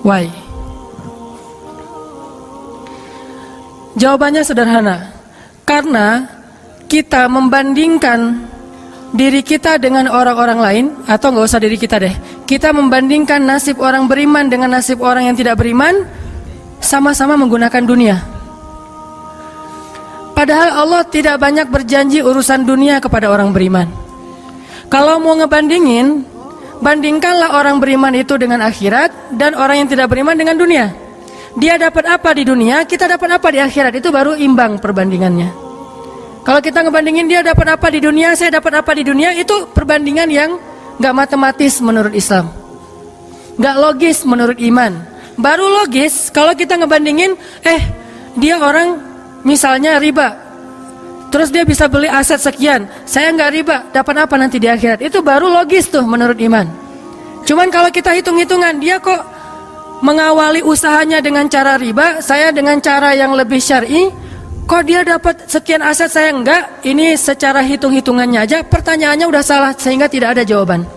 Why? Jawabannya sederhana. Karena kita membandingkan diri kita dengan orang-orang lain, atau nggak usah diri kita deh, kita membandingkan nasib orang beriman dengan nasib orang yang tidak beriman, sama-sama menggunakan dunia. Padahal Allah tidak banyak berjanji urusan dunia kepada orang beriman. Kalau mau ngebandingin, bandingkanlah orang beriman itu dengan akhirat dan orang yang tidak beriman dengan dunia. Dia dapat apa di dunia, kita dapat apa di akhirat, itu baru imbang perbandingannya. Kalau kita ngebandingin dia dapat apa di dunia, saya dapat apa di dunia, itu perbandingan yang gak matematis menurut Islam, gak logis menurut iman. Baru logis kalau kita ngebandingin, dia orang misalnya riba, terus dia bisa beli aset sekian, saya nggak riba, dapat apa nanti di akhirat, itu baru logis tuh menurut iman. Cuman kalau kita hitung-hitungan, dia kok mengawali usahanya dengan cara riba, saya dengan cara yang lebih syar'i, kok dia dapat sekian aset saya enggak, ini secara hitung-hitungannya aja pertanyaannya udah salah sehingga tidak ada jawaban.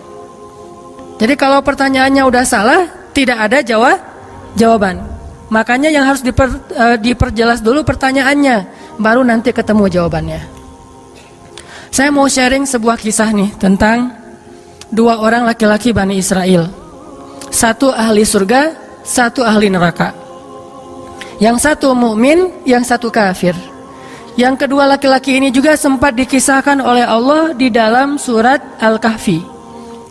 Jadi kalau pertanyaannya udah salah, tidak ada jawaban. Makanya yang harus diperjelas dulu pertanyaannya, baru nanti ketemu jawabannya. Saya mau sharing sebuah kisah nih tentang dua orang laki-laki Bani Israel. Satu ahli surga, satu ahli neraka. Yang satu mukmin, yang satu kafir. Yang kedua laki-laki ini juga sempat dikisahkan oleh Allah di dalam surat Al-Kahfi.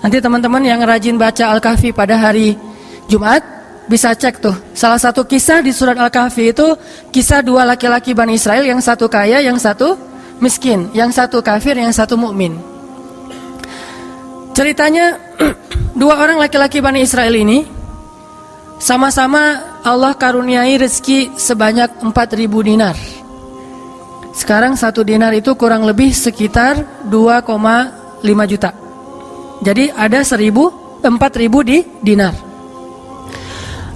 Nanti teman-teman yang rajin baca Al-Kahfi pada hari Jumat bisa cek tuh. Salah satu kisah di surat Al-Kahfi itu kisah dua laki-laki Bani Israel, yang satu kaya, yang satu miskin, yang satu kafir, yang satu mukmin. Ceritanya dua orang laki-laki Bani Israel ini sama-sama Allah karuniai rezeki sebanyak 4.000 dinar. Sekarang 1 dinar itu kurang lebih sekitar 2,5 juta. Jadi ada 4.000 di dinar.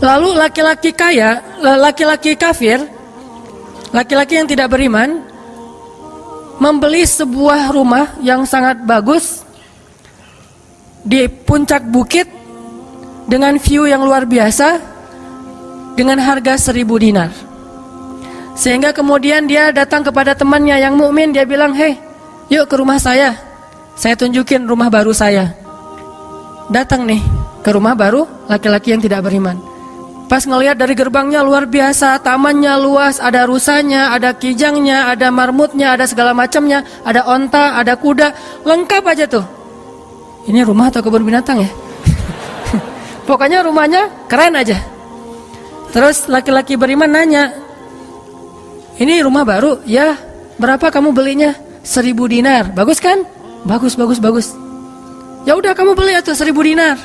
Lalu laki-laki kaya, laki-laki kafir, laki-laki yang tidak beriman, membeli sebuah rumah yang sangat bagus di puncak bukit dengan view yang luar biasa dengan harga 1.000 dinar. Sehingga kemudian dia datang kepada temannya yang mukmin, dia bilang, "Hei, yuk ke rumah saya tunjukin rumah baru saya." Datang nih ke rumah baru laki-laki yang tidak beriman. Pas ngelihat dari gerbangnya luar biasa, tamannya luas, ada rusanya, ada kijangnya, ada marmutnya, ada segala macamnya, ada onta, ada kuda, lengkap aja tuh. Ini rumah atau kebun binatang ya? Pokoknya rumahnya keren aja. Terus laki-laki beriman nanya, "Ini rumah baru?" "Ya." "Berapa kamu belinya?" 1.000 dinar. "Bagus kan?" "Bagus." "Ya udah kamu beli atau 1.000 dinar.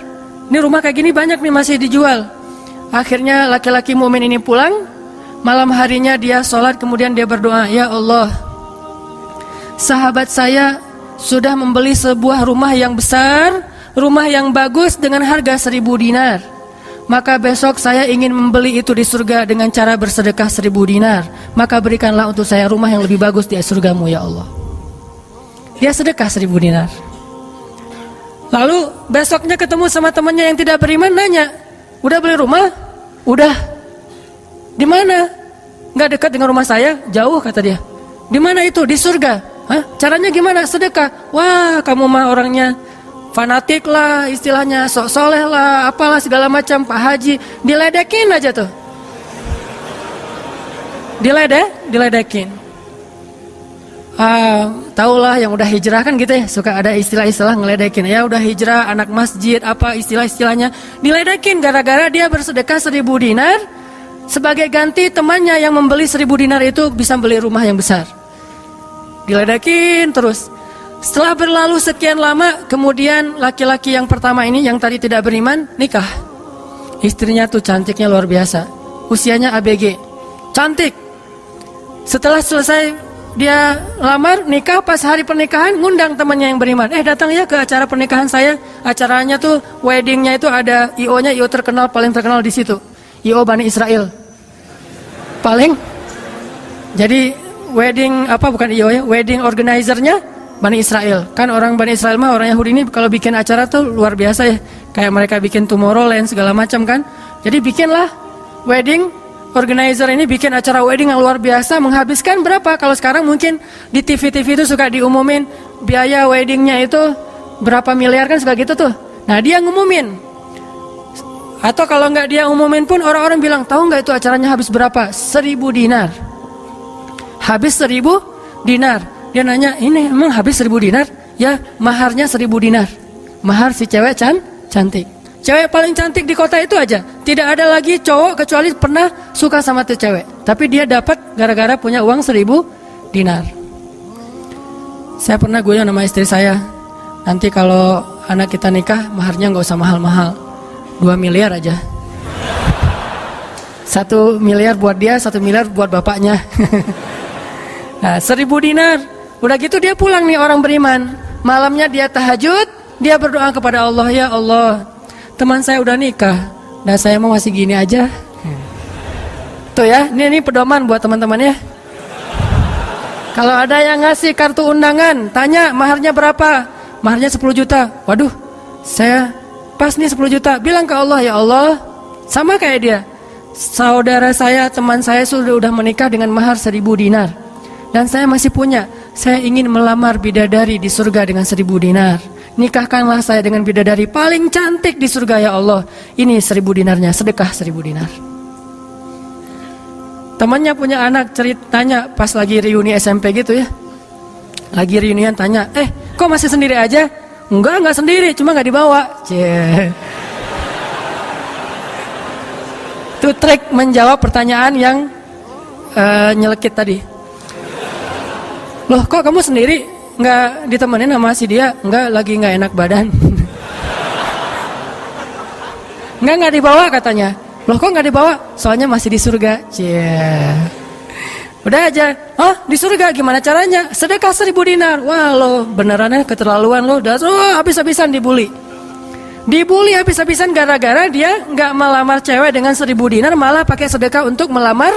Ini rumah kayak gini banyak nih masih dijual." Akhirnya laki-laki mukmin ini pulang. Malam harinya dia sholat, kemudian dia berdoa, "Ya Allah, sahabat saya sudah membeli sebuah rumah yang besar, rumah yang bagus dengan harga 1.000 dinar. Maka besok saya ingin membeli itu di surga dengan cara bersedekah 1.000 dinar. Maka berikanlah untuk saya rumah yang lebih bagus di surgamu ya Allah." Dia sedekah 1.000 dinar. Lalu besoknya ketemu sama temannya yang tidak beriman, nanya, "Udah beli rumah?" "Udah." "Di mana?" "Nggak dekat dengan rumah saya, jauh," kata dia. "Di mana itu?" "Di surga." "Hah? Caranya gimana?" "Sedekah." "Wah, kamu mah orangnya fanatik lah, istilahnya sok soleh lah, apalah segala macam, Pak Haji." Diledekin aja tuh. Diledekin. Taulah yang udah hijrah kan gitu ya, suka ada istilah-istilah ngeledekin. Ya udah hijrah, anak masjid, apa istilah-istilahnya. Diledekin gara-gara dia bersedekah 1.000 dinar, sebagai ganti temannya yang membeli 1.000 dinar itu bisa beli rumah yang besar. Diledekin terus. Setelah berlalu sekian lama, kemudian laki-laki yang pertama ini yang tadi tidak beriman nikah. Istrinya tuh cantiknya luar biasa, usianya ABG, cantik. Setelah selesai dia lamar, nikah, pas hari pernikahan ngundang temannya yang beriman. Datang ya ke acara pernikahan saya. Acaranya tuh weddingnya itu ada IO-nya, IO terkenal, paling terkenal di situ. IO Bani Israel. Paling. Jadi wedding bukan IO ya, wedding organizer-nya Bani Israel. Kan orang Bani Israel mah, orang Yahudi ini kalau bikin acara tuh luar biasa ya. Kayak mereka bikin Tomorrowland segala macam kan. Jadi bikinlah wedding organizer ini bikin acara wedding yang luar biasa, menghabiskan berapa? Kalau sekarang mungkin di TV-TV itu suka diumumin biaya weddingnya itu berapa miliar kan, suka gitu tuh. Nah dia ngumumin. Atau kalau nggak dia umumin pun orang-orang bilang, tahu nggak itu acaranya habis berapa? 1.000 dinar. Habis 1.000 dinar. Dia nanya, ini emang habis 1.000 dinar? Ya, maharnya 1.000 dinar. Mahar si cewek cantik. Cewek paling cantik di kota itu aja. Tidak ada lagi cowok kecuali pernah suka sama tuh cewek. Tapi dia dapat gara-gara punya uang 1.000 dinar. Saya pernah guyon sama istri saya, nanti kalau anak kita nikah, maharnya nggak usah mahal-mahal, 2 miliar aja. 1 miliar buat dia, 1 miliar buat bapaknya. Nah, 1.000 dinar. Udah gitu dia pulang nih orang beriman. Malamnya dia tahajud, dia berdoa kepada Allah, ya Allah, teman saya udah nikah, dan saya mau masih gini aja. Tuh ya, ini pedoman buat teman-teman ya. Kalau ada yang ngasih kartu undangan, tanya maharnya berapa? Maharnya 10 juta. Waduh, saya pas nih 10 juta. Bilang ke Allah, ya Allah, sama kayak dia. Saudara saya, teman saya sudah menikah dengan mahar 1.000 dinar. Dan saya masih punya. Saya ingin melamar bidadari di surga dengan 1.000 dinar. Nikahkanlah saya dengan bidadari paling cantik di surga, ya Allah. Ini 1.000 dinarnya, sedekah 1.000 dinar. Temannya punya anak, ceritanya pas lagi reuni SMP gitu ya. Lagi reunian tanya, kok masih sendiri aja? Enggak sendiri, cuma nggak dibawa. Itu trik menjawab pertanyaan yang nyelekit tadi. Loh, kok kamu sendiri? Nggak ditemenin sama si dia? Enggak, lagi nggak enak badan. Nggak dibawa katanya. Loh, kok nggak dibawa? Soalnya masih di surga. Udah aja. Oh, di surga gimana caranya? Sedekah 1.000 dinar. Wah, lo benerannya keterlaluan lo. Habis-habisan dibully. Dibully habis-habisan gara-gara dia nggak melamar cewek dengan 1.000 dinar, malah pakai sedekah untuk melamar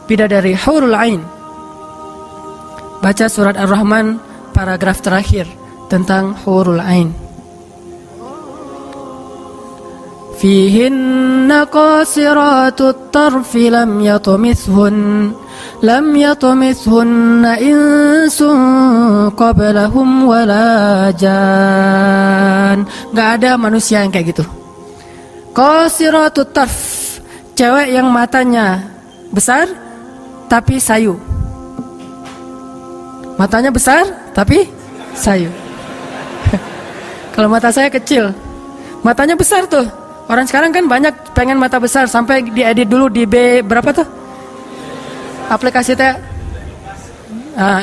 bidadari hurul ain. Baca surat Ar-Rahman paragraf terakhir tentang hurul ain. Fihinna qasiratut tarfi lam yatumithunna insun qablahum wala jan. Gak ada manusia yang kayak gitu. Qasiratut tarf, cewek yang matanya besar tapi sayu. Matanya besar tapi sayu. Kalau mata saya kecil, matanya besar tuh. Orang sekarang kan banyak pengen mata besar, sampai diedit dulu di berapa tuh? Aplikasi teh.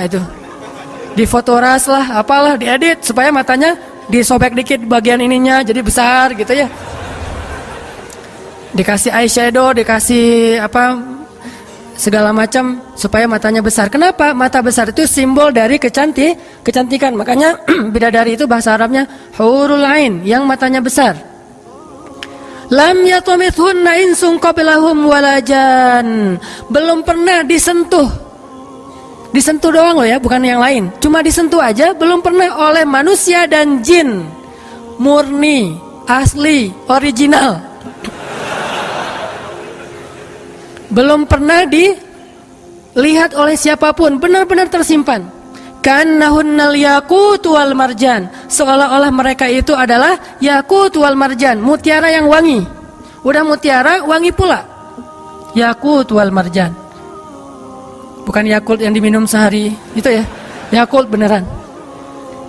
Itu. Di fotoras lah, apalah diedit supaya matanya disobek dikit bagian ininya jadi besar gitu ya. Dikasih eyeshadow, dikasih segala macam supaya matanya besar. Kenapa? Mata besar itu simbol dari kecantikan. Makanya bidadari itu bahasa Arabnya hurul ain, yang matanya besar. Lam yatumithunna insun qablahum walajan. Belum pernah disentuh. Disentuh doang loh ya, bukan yang lain. Cuma disentuh aja, belum pernah oleh manusia dan jin. Murni, asli, original. Belum pernah dilihat oleh siapapun, benar-benar tersimpan. Kannahunnal yaqut wal marjan, seolah-olah mereka itu adalah yaqut wal marjan, mutiara yang wangi. Udah mutiara, wangi pula. Yaqut wal marjan. Bukan Yakult yang diminum sehari, itu ya. Yakult beneran.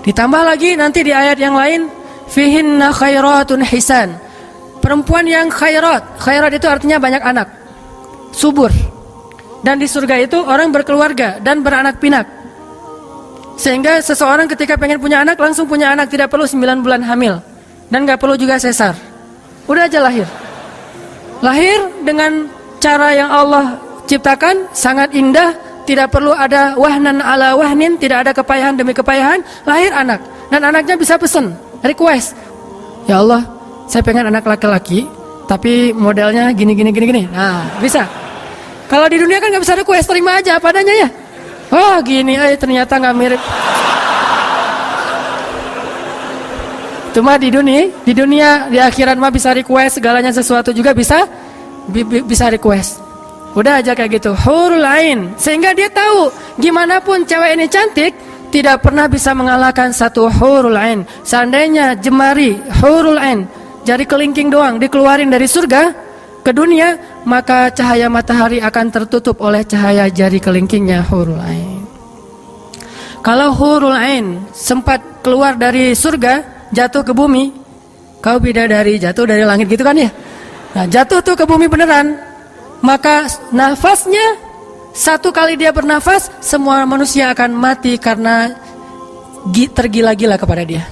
Ditambah lagi nanti di ayat yang lain, fihinna khairatun hisan. Perempuan yang khairat. Khairat itu artinya banyak anak, subur. Dan di surga itu orang berkeluarga dan beranak pinak. Sehingga seseorang ketika pengen punya anak, langsung punya anak, tidak perlu 9 bulan hamil. Dan gak perlu juga sesar. Udah aja lahir. Lahir dengan cara yang Allah ciptakan, sangat indah. Tidak perlu ada wahnan ala wahnin, tidak ada kepayahan demi kepayahan. Lahir anak. Dan anaknya bisa pesen, request. Ya Allah, saya pengen anak laki-laki, tapi modelnya gini. Nah, bisa. Kalau di dunia kan gak bisa request, terima aja apa adanya ya. Oh gini, ternyata gak mirip. Cuma di dunia di akhirat mah bisa request segalanya sesuatu juga bisa request. Udah aja kayak gitu, hurul ain. Sehingga dia tahu gimana pun cewek ini cantik, tidak pernah bisa mengalahkan satu hurul ain. Seandainya jemari hurul ain, jari kelingking doang dikeluarin dari surga ke dunia, maka cahaya matahari akan tertutup oleh cahaya jari kelingkingnya hurul ain. Kalau hurul ain sempat keluar dari surga, jatuh ke bumi, kau bidadari jatuh dari langit gitu kan ya. Nah, jatuh tuh ke bumi beneran, maka nafasnya satu kali dia bernafas, semua manusia akan mati karena tergila-gila kepada dia.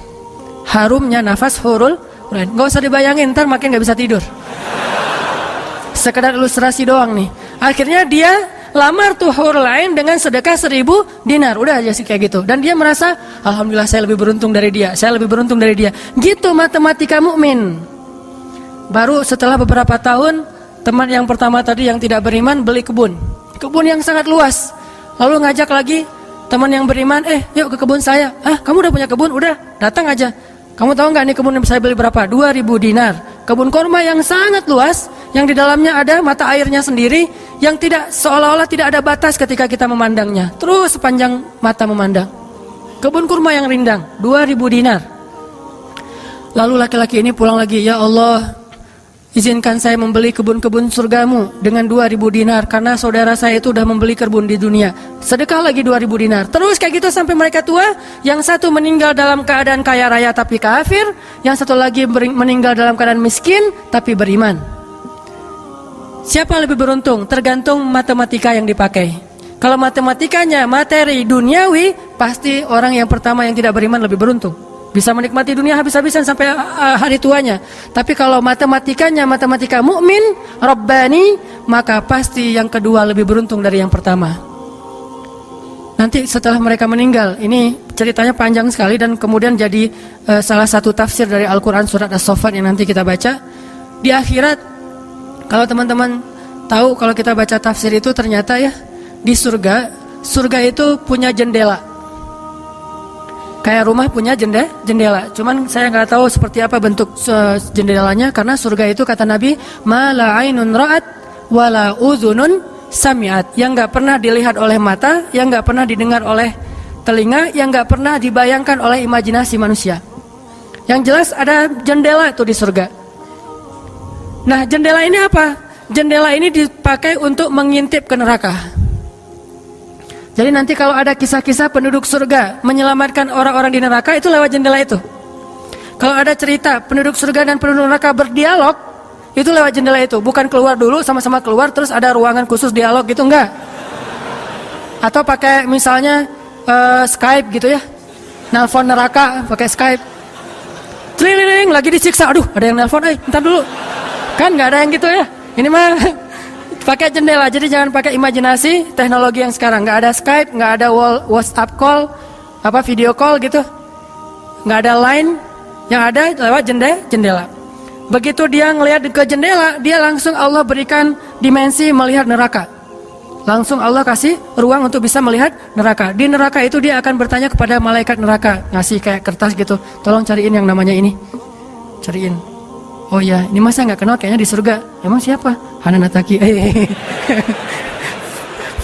Harumnya nafas hurul ain. Gak usah dibayangin, ntar makin gak bisa tidur. Sekedar ilustrasi doang nih. Akhirnya dia lamar tuh hurul ain dengan sedekah 1000 dinar. Udah aja sih kayak gitu. Dan dia merasa, alhamdulillah saya lebih beruntung dari dia, saya lebih beruntung dari dia. Gitu matematika mukmin. Baru setelah beberapa tahun, teman yang pertama tadi yang tidak beriman beli kebun yang sangat luas. Lalu ngajak lagi teman yang beriman, yuk ke kebun saya. Kamu udah punya kebun? Udah, datang aja. Kamu tahu nggak nih kebun yang saya beli berapa? 2000 dinar. Kebun korma yang sangat luas, yang di dalamnya ada mata airnya sendiri, yang tidak seolah-olah tidak ada batas ketika kita memandangnya. Terus sepanjang mata memandang. Kebun kurma yang rindang, 2000 dinar. Lalu laki-laki ini pulang lagi, ya Allah, izinkan saya membeli kebun-kebun surgamu dengan 2000 dinar, karena saudara saya itu sudah membeli kebun di dunia. Sedekah lagi 2000 dinar. Terus kayak gitu sampai mereka tua. Yang satu meninggal dalam keadaan kaya raya tapi kafir, yang satu lagi meninggal dalam keadaan miskin tapi beriman. Siapa lebih beruntung? Tergantung matematika yang dipakai. Kalau matematikanya materi duniawi, pasti orang yang pertama yang tidak beriman lebih beruntung. Bisa menikmati dunia habis-habisan sampai hari tuanya. Tapi kalau matematikanya matematika mukmin, Rabbani, maka pasti yang kedua lebih beruntung dari yang pertama. Nanti setelah mereka meninggal, ini ceritanya panjang sekali dan kemudian jadi salah satu tafsir dari Al-Quran surat As-Saffat yang nanti kita baca. Di akhirat, kalau teman-teman tahu, kalau kita baca tafsir itu ternyata ya, di surga itu punya jendela. Kayak rumah punya jendela. Cuman saya nggak tahu seperti apa bentuk jendelanya, karena surga itu kata Nabi, ma la ainun ra'at wa la udhunun sami'at, yang nggak pernah dilihat oleh mata, yang nggak pernah didengar oleh telinga, yang nggak pernah dibayangkan oleh imajinasi manusia. Yang jelas ada jendela itu di surga. Nah, jendela ini apa? Jendela ini dipakai untuk mengintip ke neraka. Jadi nanti kalau ada kisah-kisah penduduk surga menyelamatkan orang-orang di neraka, itu lewat jendela itu. Kalau ada cerita penduduk surga dan penduduk neraka berdialog, itu lewat jendela itu. Bukan keluar dulu, sama-sama keluar terus ada ruangan khusus dialog gitu, enggak. Atau pakai misalnya Skype gitu ya, nelpon neraka pakai Skype. Tling, lagi disiksa, aduh ada yang nelpon, bentar dulu. Kan nggak ada yang gitu ya. Ini mah pakai jendela. Jadi jangan pakai imajinasi teknologi yang sekarang. Nggak ada Skype, nggak ada WhatsApp call, video call gitu. Nggak ada line. Yang ada lewat jendela. Begitu dia ngelihat ke jendela, dia langsung Allah berikan dimensi melihat neraka. Langsung Allah kasih ruang untuk bisa melihat neraka. Di neraka itu dia akan bertanya kepada malaikat neraka, ngasih kayak kertas gitu. Tolong cariin yang namanya ini. Cariin. Oh ya, ini masa nggak kenal kayaknya di surga. Emang siapa? Hananataki.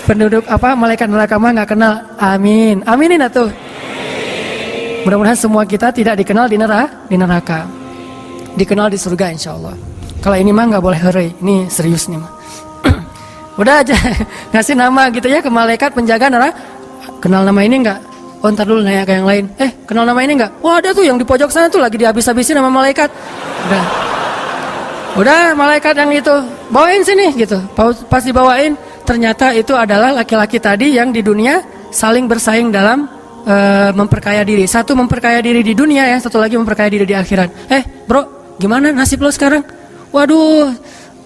Penduduk malaikat neraka mah nggak kenal. Amin. Aminin atuh. Mudah-mudahan semua kita tidak dikenal di neraka. Dikenal di surga insya Allah. Kalau ini mah nggak boleh heureuy. Ini serius nih mah. Udah aja ngasih nama gitu ya ke malaikat penjaga neraka. Kenal nama ini nggak? Oh ntar dulu nanya ke yang lain. Kenal nama ini nggak? Wah ada tuh yang di pojok sana tuh lagi dihabis-habisin sama malaikat. Udah malaikat yang itu bawain sini gitu. Pas dibawain ternyata itu adalah laki-laki tadi yang di dunia saling bersaing dalam memperkaya diri. Satu memperkaya diri di dunia, yang satu lagi memperkaya diri di akhirat. Bro, gimana nasib lo sekarang? Waduh,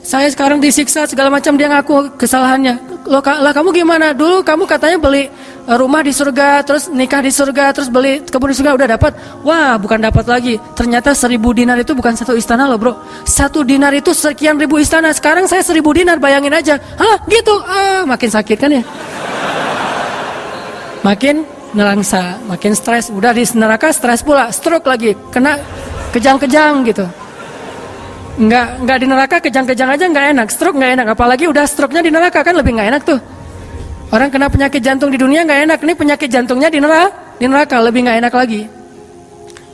saya sekarang disiksa segala macam. Dia ngaku kesalahannya. Lah kamu gimana? Dulu kamu katanya beli rumah di surga, terus nikah di surga, terus beli kebun di surga, udah dapat. Wah, bukan dapat lagi. Ternyata 1000 dinar itu bukan satu istana loh bro. 1 dinar itu sekian ribu istana. Sekarang saya 1000 dinar, bayangin aja. Gitu. Makin sakit kan ya? Makin nelangsa, makin stres. Udah di neraka stres pula, stroke lagi. Kena kejang-kejang gitu. Nggak di neraka kejang-kejang aja nggak enak, stroke nggak enak, apalagi udah stroke-nya di neraka kan lebih nggak enak tuh. Orang kena penyakit jantung di dunia nggak enak, ini penyakit jantungnya di neraka lebih nggak enak lagi.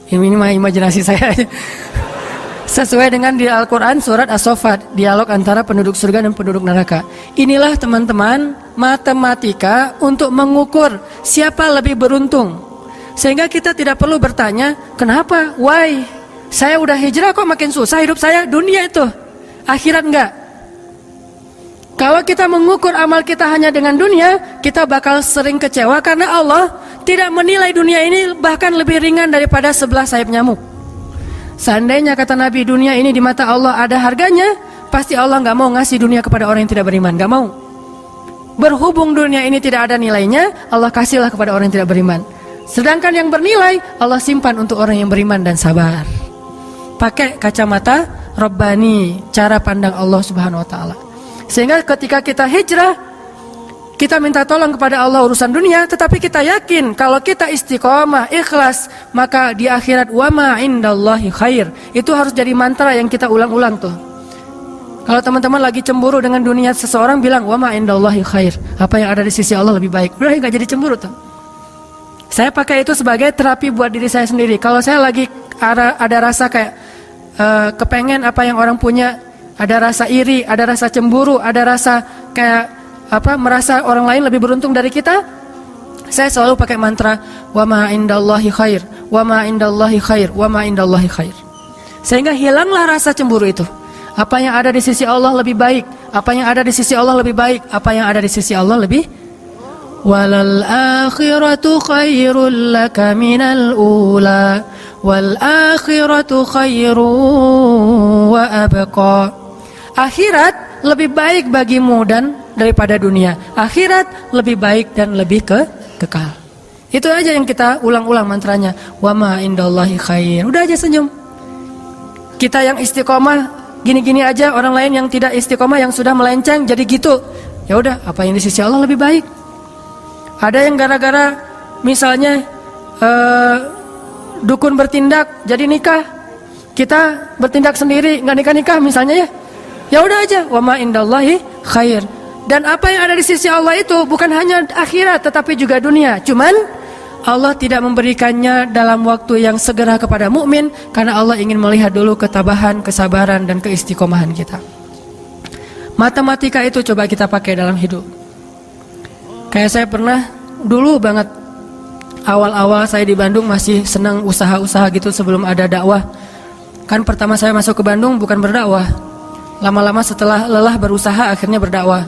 Ini mah imajinasi saya. Sesuai dengan di Al-Quran surat As-Saffat, dialog antara penduduk surga dan penduduk neraka. Inilah teman-teman matematika untuk mengukur siapa lebih beruntung. Sehingga kita tidak perlu bertanya, kenapa? Why? Saya udah hijrah kok makin susah hidup saya. Dunia itu, akhirat enggak. Kalau kita mengukur amal kita hanya dengan dunia, kita bakal sering kecewa karena Allah tidak menilai dunia ini bahkan lebih ringan daripada 11 sayap nyamuk. Seandainya kata Nabi dunia ini di mata Allah ada harganya, pasti Allah nggak mau ngasih dunia kepada orang yang tidak beriman, nggak mau. Berhubung dunia ini tidak ada nilainya, Allah kasihlah kepada orang yang tidak beriman. Sedangkan yang bernilai Allah simpan untuk orang yang beriman dan sabar. Pakai kacamata Rabbani, cara pandang Allah Subhanahu Wa Taala. Sehingga ketika kita hijrah, kita minta tolong kepada Allah urusan dunia, tetapi kita yakin kalau kita istiqomah, ikhlas, maka di akhirat wa ma indallahi khair. Itu harus jadi mantra yang kita ulang-ulang tuh. Kalau teman-teman lagi cemburu dengan dunia seseorang, bilang wa ma indallahi khair. Apa yang ada di sisi Allah lebih baik. Udah nggak jadi cemburu tuh. Saya pakai itu sebagai terapi buat diri saya sendiri. Kalau saya lagi ada rasa kayak kepengen apa yang orang punya, ada rasa iri, ada rasa cemburu, ada rasa kayak merasa orang lain lebih beruntung dari kita, saya selalu pakai mantra wa ma indallahi khair, wa ma indallahi khair, wa ma indallahi khair. Sehingga hilanglah rasa cemburu itu. Apa yang ada di sisi Allah lebih baik, apa yang ada di sisi Allah lebih baik, apa yang ada di sisi Allah lebih. Walal akhiratu khairul laka minal ula, wal akhiratu khairu wa abqa. Akhirat lebih baik bagimu dan daripada dunia. Akhirat lebih baik dan lebih kekal. Itu aja yang kita ulang-ulang mantranya. Wa ma indallahi khair. Udah aja senyum. Kita yang istiqomah gini-gini aja, orang lain yang tidak istiqomah yang sudah melenceng jadi gitu. Ya udah, apa yang di sisi Allah lebih baik. Ada yang gara-gara misalnya dukun bertindak jadi nikah. Kita bertindak sendiri nggak nikah-nikah misalnya ya. Ya udah aja, wa ma indallahi khair. Dan apa yang ada di sisi Allah itu bukan hanya akhirat tetapi juga dunia. Cuman Allah tidak memberikannya dalam waktu yang segera kepada mukmin karena Allah ingin melihat dulu ketabahan, kesabaran dan keistiqomahan kita. Matematika itu coba kita pakai dalam hidup. Kayak saya pernah dulu banget awal-awal saya di Bandung masih senang usaha-usaha gitu sebelum ada dakwah. Kan pertama saya masuk ke Bandung bukan berdakwah. Lama-lama setelah lelah berusaha akhirnya berdakwah.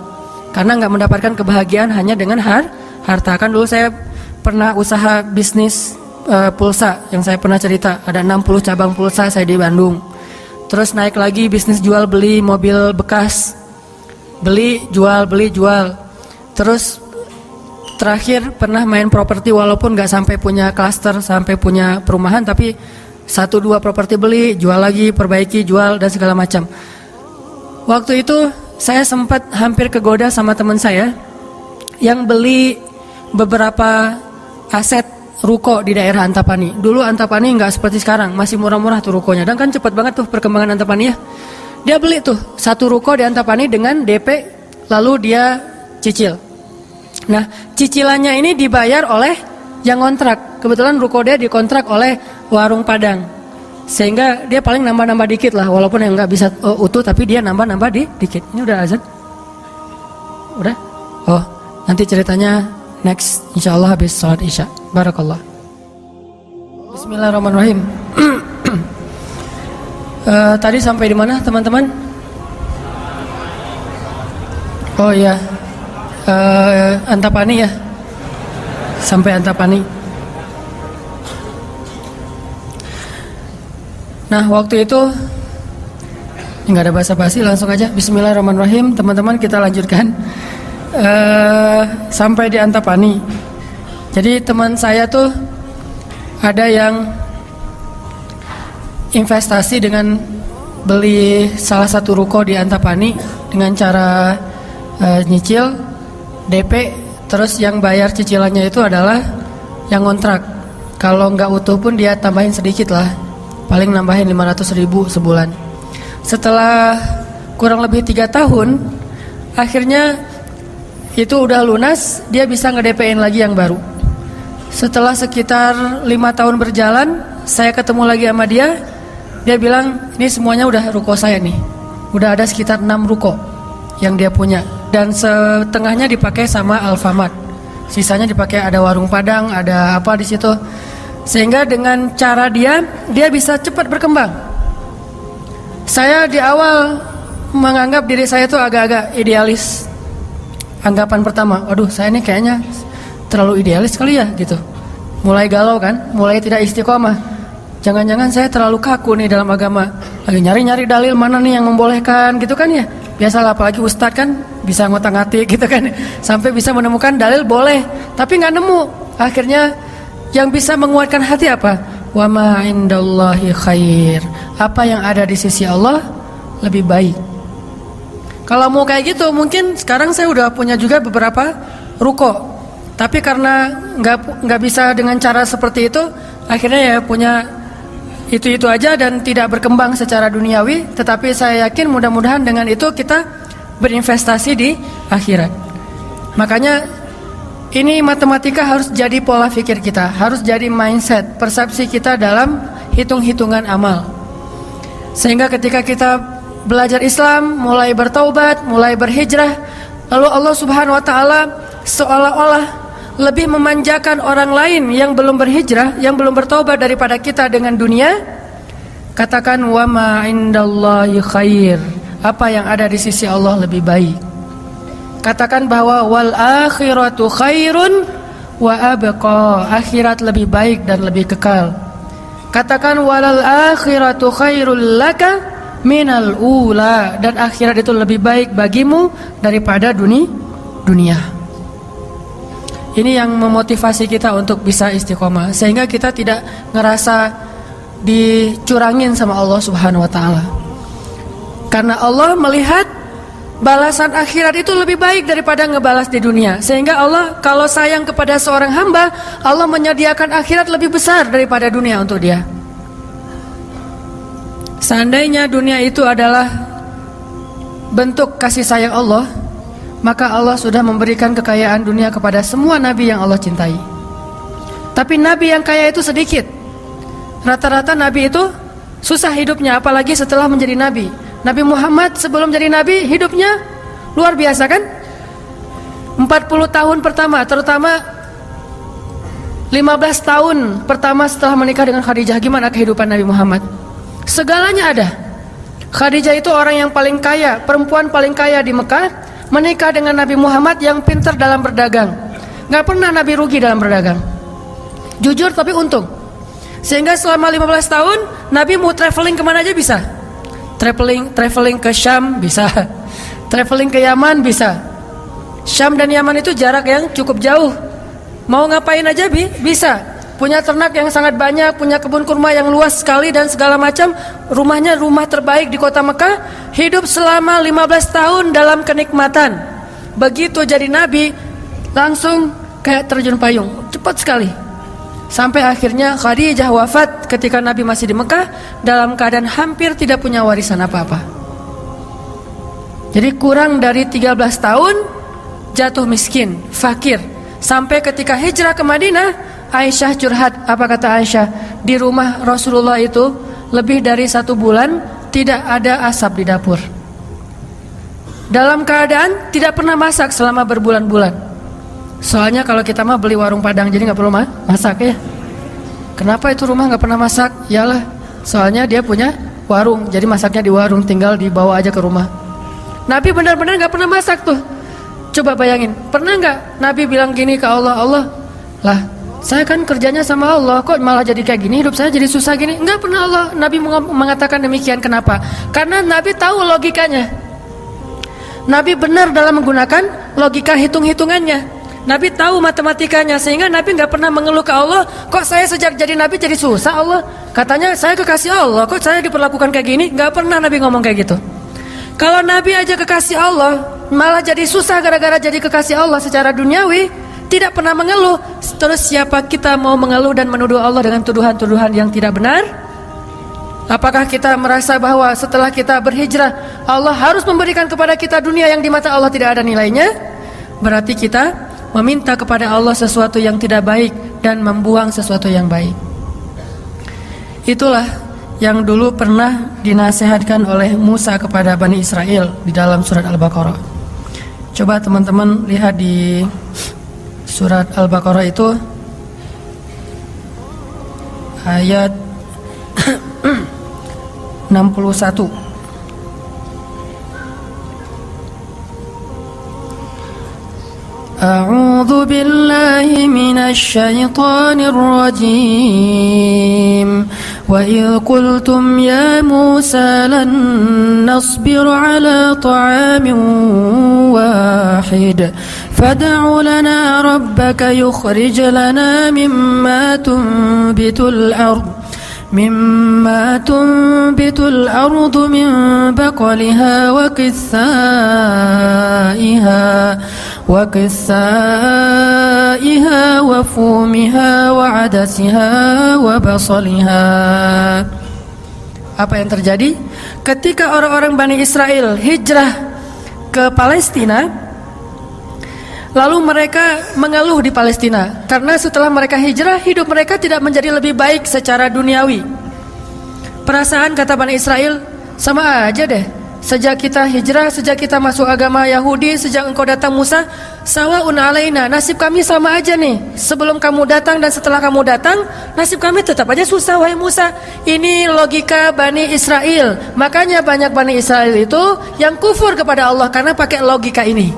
Karena nggak mendapatkan kebahagiaan hanya dengan harta. Kan dulu saya pernah usaha bisnis pulsa yang saya pernah cerita. Ada 60 cabang pulsa saya di Bandung. Terus naik lagi bisnis jual beli mobil bekas. Beli, jual. Terus terakhir pernah main properti walaupun nggak sampai punya klaster, sampai punya perumahan. Tapi 1-2 properti beli, jual lagi, perbaiki, jual dan segala macam. Waktu itu saya sempat hampir kegoda sama teman saya yang beli beberapa aset ruko di daerah Antapani. Dulu Antapani nggak seperti sekarang, masih murah-murah tuh rukonya. Dan kan cepat banget tuh perkembangan Antapani ya. Dia beli tuh 1 ruko di Antapani dengan DP, lalu dia cicil. Nah, cicilannya ini dibayar oleh yang kontrak. Kebetulan ruko dia dikontrak oleh Warung Padang. Sehingga dia paling nambah-nambah dikit lah, walaupun yang nggak bisa utuh, tapi dia nambah-nambah dikit. Ini udah azan? Udah? Oh, nanti ceritanya next, insya Allah habis sholat isya. Barakallah. Bismillahirrahmanirrahim. Tadi sampai di mana teman-teman? Oh iya, Antapani ya. Sampai Antapani. Nah waktu itu nggak ada basa-basi, langsung aja Bismillahirrahmanirrahim. Teman-teman kita lanjutkan sampai di Antapani. Jadi teman saya tuh ada yang investasi dengan beli salah satu ruko di Antapani dengan cara nyicil DP, terus yang bayar cicilannya itu adalah yang kontrak. Kalau nggak utuh pun dia tambahin sedikit lah. paling nambahin 500.000 sebulan. Setelah kurang lebih 3 tahun, akhirnya itu udah lunas, dia bisa nge-DP-in lagi yang baru. Setelah sekitar 5 tahun berjalan, saya ketemu lagi sama dia. Dia bilang, ini semuanya udah ruko saya nih. Udah ada sekitar 6 ruko yang dia punya, dan setengahnya dipakai sama Alfamart. Sisanya dipakai ada warung Padang, ada apa di situ. Sehingga dengan cara dia bisa cepat berkembang. Saya di awal menganggap diri saya itu agak-agak idealis. Anggapan pertama, waduh saya ini kayaknya terlalu idealis kali ya gitu. Mulai galau kan, mulai tidak istiqomah. Jangan-jangan saya terlalu kaku nih dalam agama. Lagi nyari-nyari dalil mana nih yang membolehkan gitu kan ya. Biasalah, apalagi ustadz kan bisa ngotak-ngatik gitu kan. Sampai bisa menemukan dalil boleh, tapi nggak nemu. Akhirnya yang bisa menguatkan hati apa? Wa ma indallahi khair. Apa yang ada di sisi Allah lebih baik. Kalau mau kayak gitu, mungkin sekarang saya udah punya juga beberapa ruko. Tapi karena nggak bisa dengan cara seperti itu, akhirnya ya punya itu aja dan tidak berkembang secara duniawi. Tetapi saya yakin mudah-mudahan dengan itu kita berinvestasi di akhirat. Makanya ini matematika harus jadi pola pikir kita, harus jadi mindset, persepsi kita dalam hitung-hitungan amal. Sehingga ketika kita belajar Islam, mulai bertaubat, mulai berhijrah, lalu Allah Subhanahu wa taala seolah-olah lebih memanjakan orang lain yang belum berhijrah, yang belum bertaubat daripada kita dengan dunia. Katakan wa ma indallahi khair. Apa yang ada di sisi Allah lebih baik. Katakan bahwa wal akhiratu khairun wa abqa. Akhirat lebih baik dan lebih kekal. Katakan walal akhiratu khairul laka minal ula. Dan akhirat itu lebih baik bagimu daripada dunia. Ini yang memotivasi kita untuk bisa istiqomah, sehingga kita tidak ngerasa dicurangin sama Allah Subhanahu wa taala. Karena Allah melihat balasan akhirat itu lebih baik daripada ngebalas di dunia. Sehingga Allah kalau sayang kepada seorang hamba, Allah menyediakan akhirat lebih besar daripada dunia untuk dia. Seandainya dunia itu adalah bentuk kasih sayang Allah, maka Allah sudah memberikan kekayaan dunia kepada semua nabi yang Allah cintai. Tapi nabi yang kaya itu sedikit. Rata-rata nabi itu susah hidupnya, apalagi setelah menjadi nabi. Nabi Muhammad sebelum jadi nabi hidupnya luar biasa kan? 40 tahun pertama, terutama 15 tahun pertama setelah menikah dengan Khadijah, gimana kehidupan Nabi Muhammad? Segalanya ada. Khadijah itu orang yang paling kaya, perempuan paling kaya di Mekah, menikah dengan Nabi Muhammad yang pintar dalam berdagang. Gak pernah Nabi rugi dalam berdagang. Jujur tapi untung. Sehingga selama 15 tahun Nabi mau traveling kemana aja bisa. Traveling ke Syam bisa, traveling ke Yaman bisa. Syam dan Yaman itu jarak yang cukup jauh. Mau ngapain aja bisa. Punya ternak yang sangat banyak, punya kebun kurma yang luas sekali dan segala macam. Rumahnya rumah terbaik di kota Mekah. Hidup selama 15 tahun dalam kenikmatan. Begitu jadi nabi, langsung kayak terjun payung, cepat sekali. Sampai akhirnya Khadijah wafat ketika Nabi masih di Mekah dalam keadaan hampir tidak punya warisan apa-apa. Jadi kurang dari 13 tahun jatuh miskin, fakir. Sampai ketika hijrah ke Madinah, Aisyah curhat. Apa kata Aisyah? Di rumah Rasulullah itu lebih dari 1 bulan tidak ada asap di dapur. Dalam keadaan tidak pernah masak selama berbulan-bulan. Soalnya kalau kita mah beli warung Padang, jadi nggak perlu masak ya. Kenapa itu rumah nggak pernah masak? Yalah, soalnya dia punya warung, jadi masaknya di warung, tinggal dibawa aja ke rumah. Nabi benar-benar nggak pernah masak tuh. Coba bayangin, pernah nggak Nabi bilang gini ke Allah, Allah, lah saya kan kerjanya sama Allah, kok malah jadi kayak gini, hidup saya jadi susah gini? Nggak pernah Allah Nabi mengatakan demikian. Kenapa? Karena Nabi tahu logikanya. Nabi benar dalam menggunakan logika hitung-hitungannya. Nabi tahu matematikanya, sehingga Nabi nggak pernah mengeluh ke Allah, kok saya sejak jadi Nabi jadi susah Allah. Katanya saya kekasih Allah, kok saya diperlakukan kayak gini? Nggak pernah Nabi ngomong kayak gitu. Kalau Nabi aja kekasih Allah, malah jadi susah gara-gara jadi kekasih Allah secara duniawi, tidak pernah mengeluh. Terus siapa kita mau mengeluh dan menuduh Allah dengan tuduhan-tuduhan yang tidak benar? Apakah kita merasa bahwa setelah kita berhijrah Allah harus memberikan kepada kita dunia yang di mata Allah tidak ada nilainya? Berarti kita meminta kepada Allah sesuatu yang tidak baik dan membuang sesuatu yang baik. Itulah yang dulu pernah dinasihatkan oleh Musa kepada Bani Israel di dalam surat Al-Baqarah. Coba teman-teman lihat di surat Al-Baqarah itu ayat 61. A'udzu billahi minasy syaithanir rajim. Wa idh qultum ya Musa lan nasbir ala ta'amin wahid fad'u lana rabbaka yukhrij lana mimma tunbitul ardh مما تنبت الأرض من بقلها وقثائها وفومها وعدسها وبصلها. Apa yang terjadi? Ketika orang-orang Bani Israel hijrah ke Palestina, lalu mereka mengeluh di Palestina karena setelah mereka hijrah hidup mereka tidak menjadi lebih baik secara duniawi. Perasaan kata Bani Israel, sama aja deh. Sejak kita hijrah, sejak kita masuk agama Yahudi, sejak engkau datang Musa, sawa'un alaina, nasib kami sama aja nih. Sebelum kamu datang dan setelah kamu datang, nasib kami tetap aja susah wahai Musa. Ini logika Bani Israel. Makanya banyak Bani Israel itu yang kufur kepada Allah karena pakai logika ini.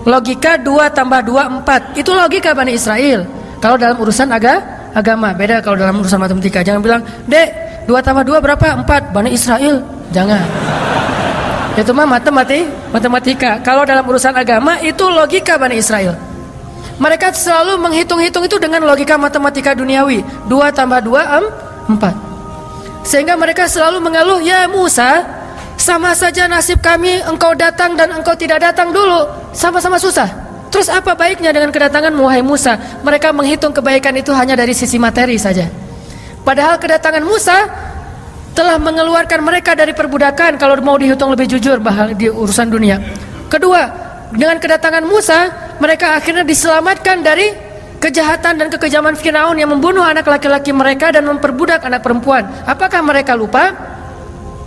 Logika 2 tambah 2 4. Itu logika Bani Israel. Kalau dalam urusan agama, beda kalau dalam urusan matematika. Jangan bilang, "Dek, 2 tambah 2 berapa?" 4. Bani Israel. Jangan. Itu mah matematika. Kalau dalam urusan agama itu logika Bani Israel. Mereka selalu menghitung-hitung itu dengan logika matematika duniawi. 2 tambah 2 4. Sehingga mereka selalu mengeluh, "Ya Musa, sama saja nasib kami engkau datang dan engkau tidak datang dulu, sama-sama susah. Terus apa baiknya dengan kedatanganmu wahai Musa?" Mereka menghitung kebaikan itu hanya dari sisi materi saja. Padahal kedatangan Musa telah mengeluarkan mereka dari perbudakan kalau mau dihitung lebih jujur di urusan dunia. Kedua, dengan kedatangan Musa mereka akhirnya diselamatkan dari kejahatan dan kekejaman Firaun yang membunuh anak laki-laki mereka dan memperbudak anak perempuan. Apakah mereka lupa?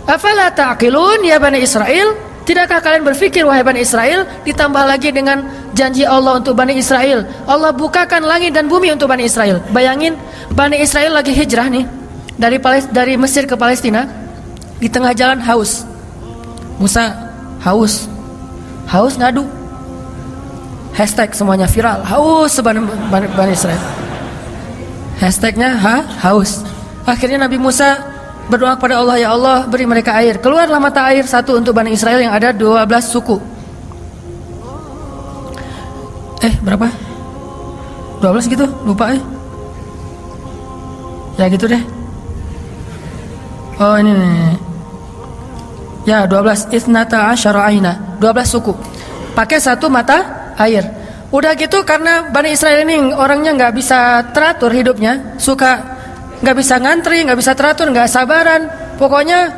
Afala ta'qilun ya Bani Israel? Tidakkah kalian berpikir wahai Bani Israel? Ditambah lagi dengan janji Allah untuk Bani Israel, Allah bukakan langit dan bumi untuk Bani Israel. Bayangin Bani Israel lagi hijrah nih dari Mesir ke Palestina. Di tengah jalan haus. Musa haus ngadu. Hashtag semuanya viral, haus Bani Israel. Hashtagnya haus. Akhirnya Nabi Musa berdoa kepada Allah, "Ya Allah, beri mereka air." Keluarlah mata air satu untuk Bani Israel yang ada 12 suku. Berapa? 12 gitu? Lupa Ya gitu deh. Oh ini nih. Ya 12. Ithnata asyara aina. 12 suku. Pakai satu mata air. Udah gitu karena Bani Israel ini orangnya nggak bisa teratur hidupnya, suka nggak bisa ngantri, nggak bisa teratur, nggak sabaran, pokoknya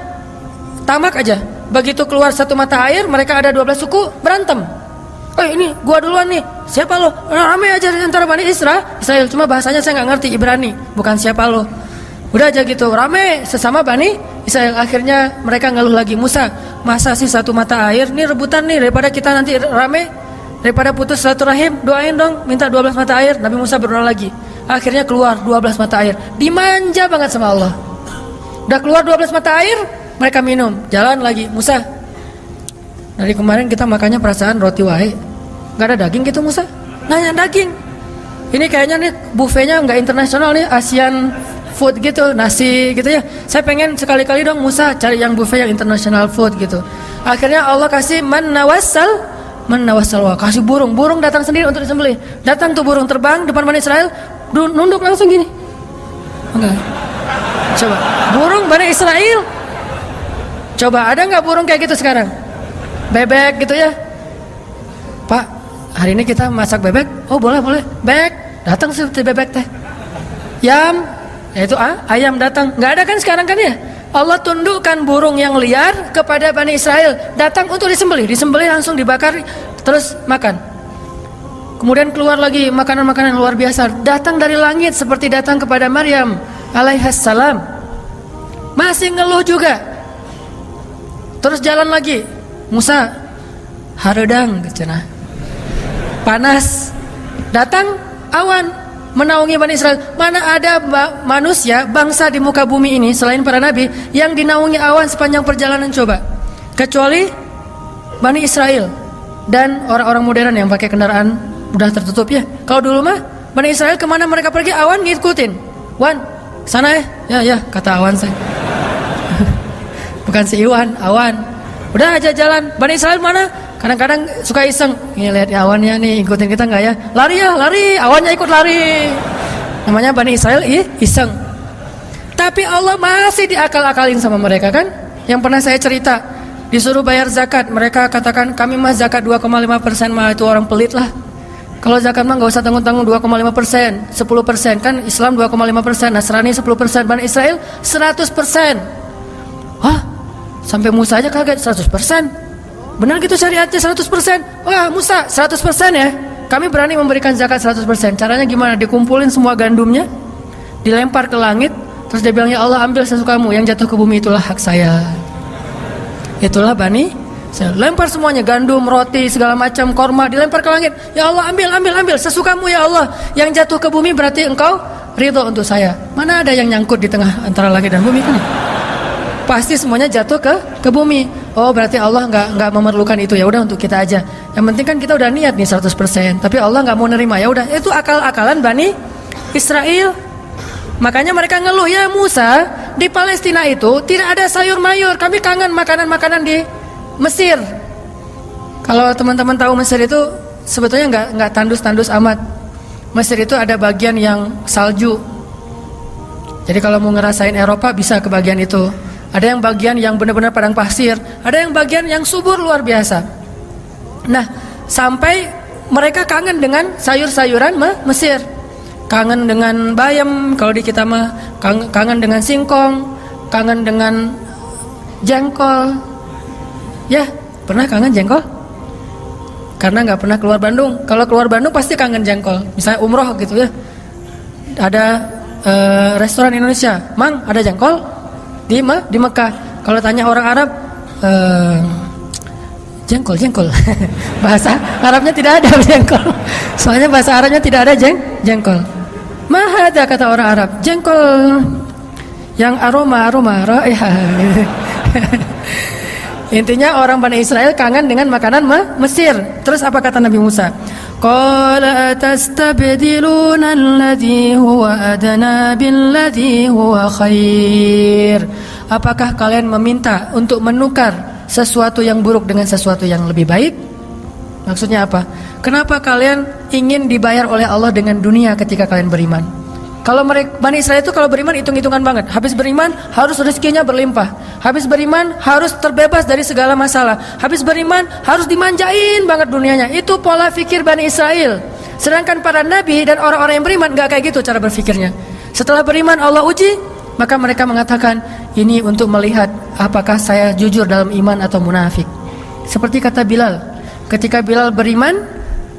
tamak aja. Begitu keluar satu mata air, mereka ada 12 suku berantem. Ini gua duluan nih, siapa lo? Rame aja antara Bani Israel, cuma bahasanya saya nggak ngerti Ibrani, bukan siapa lo. Udah aja gitu, rame sesama Bani Israel. Akhirnya mereka ngeluh lagi, "Musa, masa sih satu mata air? Nih rebutan nih, daripada kita nanti rame, daripada putus silaturahim, doain dong, minta 12 mata air." Nabi Musa berdoa lagi. Akhirnya keluar 12 mata air. Dimanja banget sama Allah. Udah keluar 12 mata air, mereka minum. Jalan lagi, "Musa, dari kemarin kita makannya perasaan roti wae, gak ada daging gitu Musa?" Nanya daging. Ini kayaknya nih buffetnya nggak internasional nih, Asian food gitu, nasi gitu ya. Saya pengen sekali-kali dong Musa cari yang buffet yang international food gitu. Akhirnya Allah kasih man nawassal, kasih burung datang sendiri untuk disembelih. Datang tuh burung terbang depan Bani Israel, nunduk langsung gini. Enggak. Coba burung Bani Israel. Coba ada nggak burung kayak gitu sekarang? Bebek gitu ya. "Pak, hari ini kita masak bebek." "Oh boleh. Bebek." Datang seperti bebek teh. Yam, yaitu ayam datang. Nggak ada kan sekarang kan ya? Allah tundukkan burung yang liar kepada Bani Israel, datang untuk disembelih langsung dibakar, terus makan. Kemudian keluar lagi makanan-makanan luar biasa, datang dari langit seperti datang kepada Maryam alaihissalam. Masih ngeluh juga. Terus jalan lagi, Musa haredang cenah. Panas, datang awan menaungi Bani Israel. Mana ada manusia, bangsa di muka bumi ini selain para nabi yang dinaungi awan sepanjang perjalanan coba, kecuali Bani Israel dan orang-orang modern yang pakai kendaraan udah tertutup ya. Kalau dulu mah Bani Israel kemana mereka pergi awan ngikutin. Wan, sana ya kata awan saya. Bukan si Iwan, awan. Udah aja jalan. Bani Israel mana? Kadang-kadang suka iseng, nih lihat awannya nih, ikutin kita nggak ya? Lari ya, lari, awannya ikut lari. Namanya Bani Israel iseng. Tapi Allah masih diakal-akalin sama mereka kan? Yang pernah saya cerita, disuruh bayar zakat, mereka katakan kami mah zakat 2,5% mah itu orang pelit lah. Kalau zakat mah nggak usah tanggung-tanggung 2,5%, 10% kan Islam 2,5%, Nasrani 10%, Bani Israel 100%. Hah? Sampai Musa aja kaget 100%. Benar gitu syariatnya 100%. Wah Musa 100% ya. Kami berani memberikan zakat 100%. Caranya gimana? Dikumpulin semua gandumnya, dilempar ke langit, terus dia bilang ya Allah ambil sesukamu, yang jatuh ke bumi itulah hak saya. Itulah Bani. Saya lempar semuanya, gandum, roti, segala macam, korma dilempar ke langit. Ya Allah ambil sesukamu ya Allah. Yang jatuh ke bumi berarti engkau ridho untuk saya. Mana ada yang nyangkut di tengah antara langit dan bumi kan? Pasti semuanya jatuh ke bumi. Oh berarti Allah nggak memerlukan itu, ya udah untuk kita aja. Yang penting kan kita udah niat nih 100%. Tapi Allah nggak mau nerima, ya udah itu akal-akalan Bani Israel. Makanya mereka ngeluh, ya Musa di Palestina itu tidak ada sayur mayur. Kami kangen makanan-makanan di Mesir. Kalau teman-teman tahu Mesir itu sebetulnya nggak tandus-tandus amat. Mesir itu ada bagian yang salju. Jadi kalau mau ngerasain Eropa bisa ke bagian itu. Ada yang bagian yang benar-benar padang pasir, ada yang bagian yang subur luar biasa. Nah, sampai mereka kangen dengan sayur-sayuran Mesir. Kangen dengan bayam, kalau di kita mah kangen dengan singkong, kangen dengan jengkol. Ya, pernah kangen jengkol? Karena nggak pernah keluar Bandung. Kalau keluar Bandung pasti kangen jengkol. Misalnya umroh gitu ya. Ada restoran Indonesia, Mang ada jengkol? Di Mekah. Kalau tanya orang Arab, jengkol. Bahasa Arabnya tidak ada jengkol. Soalnya bahasa Arabnya tidak ada jengkol. Mahada kata orang Arab, jengkol yang aroma raihah. Intinya orang Bani Israel kangen dengan makanan Mesir. Terus apa kata Nabi Musa? Qala atastabdiluna alladhi huwa adna billadhi huwa khair. Apakah kalian meminta untuk menukar sesuatu yang buruk dengan sesuatu yang lebih baik? Maksudnya apa? Kenapa kalian ingin dibayar oleh Allah dengan dunia ketika kalian beriman? Kalau mereka Bani Israel itu kalau beriman hitung-hitungan banget. Habis beriman harus rezekinya berlimpah. Habis beriman harus terbebas dari segala masalah. Habis beriman harus dimanjain banget dunianya. Itu pola fikir Bani Israel. Sedangkan para nabi dan orang-orang yang beriman gak kayak gitu cara berfikirnya. Setelah beriman Allah uji, maka mereka mengatakan ini untuk melihat apakah saya jujur dalam iman atau munafik. Seperti kata Bilal, ketika Bilal beriman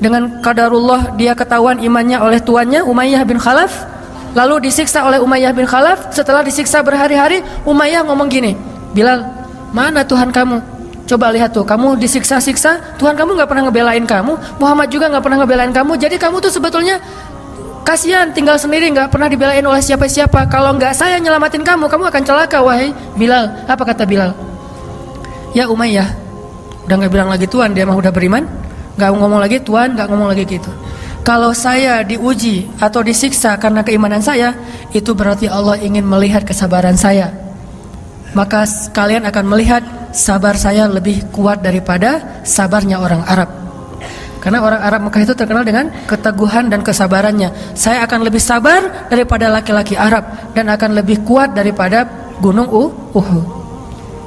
dengan qadarullah, dia ketahuan imannya oleh tuannya Umayyah bin Khalaf. Lalu disiksa oleh Umayyah bin Khalaf. Setelah disiksa berhari-hari, Umayyah ngomong gini, Bilal, mana Tuhan kamu? Coba lihat tuh, kamu disiksa-siksa, Tuhan kamu gak pernah ngebelain kamu, Muhammad juga gak pernah ngebelain kamu. Jadi kamu tuh sebetulnya kasihan, tinggal sendiri, gak pernah dibelain oleh siapa-siapa. Kalau gak saya nyelamatin kamu, kamu akan celaka, wahai Bilal. Apa kata Bilal? Ya Umayyah, udah gak bilang lagi Tuhan, dia mah udah beriman, gak ngomong lagi Tuhan, gak ngomong lagi gitu. Kalau saya diuji atau disiksa karena keimanan saya, itu berarti Allah ingin melihat kesabaran saya. Maka kalian akan melihat sabar saya lebih kuat daripada sabarnya orang Arab. Karena orang Arab Mekah itu terkenal dengan keteguhan dan kesabarannya. Saya akan lebih sabar daripada laki-laki Arab dan akan lebih kuat daripada gunung Uhud.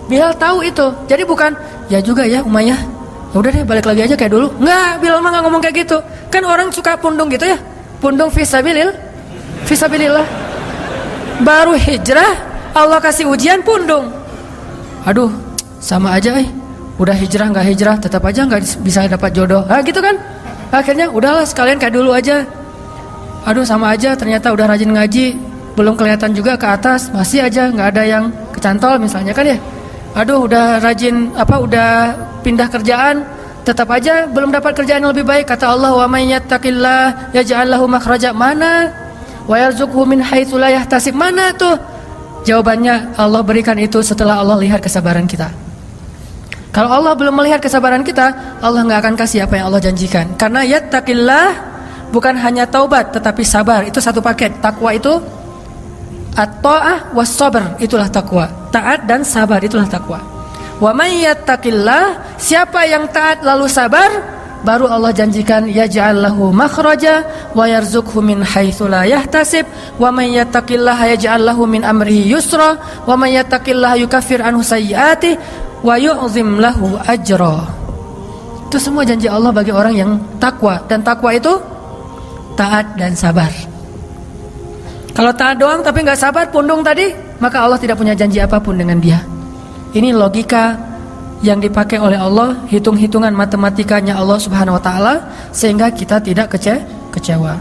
Bilal tahu itu. Jadi bukan, ya juga ya Umayyah, ya udah deh balik lagi aja kayak dulu. Enggak, Bilal mah enggak ngomong kayak gitu. Kan orang suka pundung gitu ya. Pundung fisabilillah. Baru hijrah Allah kasih ujian pundung. Aduh, sama aja udah hijrah nggak hijrah tetap aja nggak bisa dapat jodoh. Gitu kan. Akhirnya udahlah sekalian kayak dulu aja. Aduh sama aja, ternyata udah rajin ngaji belum kelihatan juga ke atas, masih aja nggak ada yang kecantol misalnya kan ya. Aduh udah rajin udah pindah kerjaan, tetap aja belum dapat kerjaan yang lebih baik. Kata Allah, wa may yattaqillah yaj'al lahu makhraja. Mana? Wa yarzuqhu min haitsu la yahtasib. Mana tuh? Jawabannya Allah berikan itu setelah Allah lihat kesabaran kita. Kalau Allah belum melihat kesabaran kita, Allah nggak akan kasih apa yang Allah janjikan. Karena yattaqillah bukan hanya taubat tetapi sabar, itu satu paket. Takwa itu at-ta'ah was sabr, itulah takwa. Taat dan sabar itulah takwa. Wa may yattaqillah, siapa yang taat lalu sabar, baru Allah janjikan yaj'al lahu makhraja wa yarzuqhu min haitsu la yahtasib. Wa may yattaqillaha yaj'al lahu min amrihi yusra wa may yattaqillaha yukaffir anhu sayyi'atihi wa yu'zim lahu ajra. Itu semua janji Allah bagi orang yang takwa, dan takwa itu taat dan sabar. Kalau taat doang tapi nggak sabar, pundung tadi, maka Allah tidak punya janji apapun dengan dia. Ini logika yang dipakai oleh Allah, hitung-hitungan matematikanya Allah Subhanahu wa taala, sehingga kita tidak kecewa.